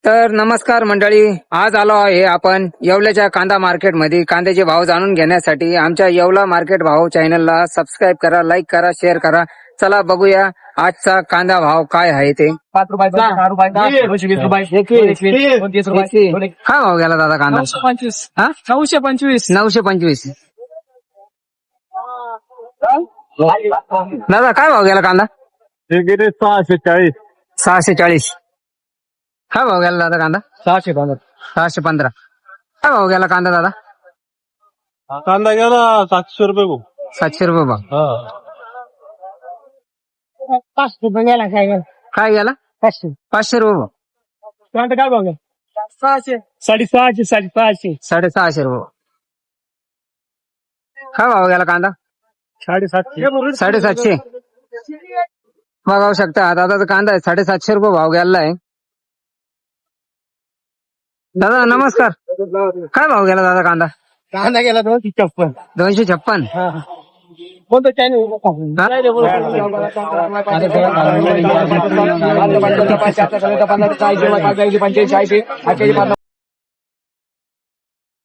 तर नमस्कार मंडळी, आज आलो आहे आपण येवल्याच्या कांदा मार्केटमध्ये कांद्याचे भाव जाणून घेण्यासाठी. आमच्या येवला मार्केट भाव चॅनलला सबस्क्राईब करा, लाईक करा, शेअर करा. चला बघूया आजचा कांदा भाव काय आहे ते. 5 रुपयाचा 6 रुपयाचा 220 रुपये 21 29 रुपये काय भाव गेला दादा कांदा? 925 हा 925 925. दादा काय भाव गेला कांदा? हे गेले 640. 640. काय भाव गेला दादा कांदा? 615 615. काय भाव गेला कांदा दादा? कांदा गेला 700 रुपये भाऊ. 700 रुपये भाव. हा 5 रुपये गेला काय गेला काय गेला? 500 500 रुपये भाव. कांदा काय भाव 600 650 650 650 रुपये. काय भाव गेला कांदा? 750 750. बघावू शकता दादाचा कांदा आहे 750 रुपये भाव गेला आहे. दादा नमस्कार, काय भाव गेला दादा कांदा? कांदा गेला 256 256. कोणतं चॅनल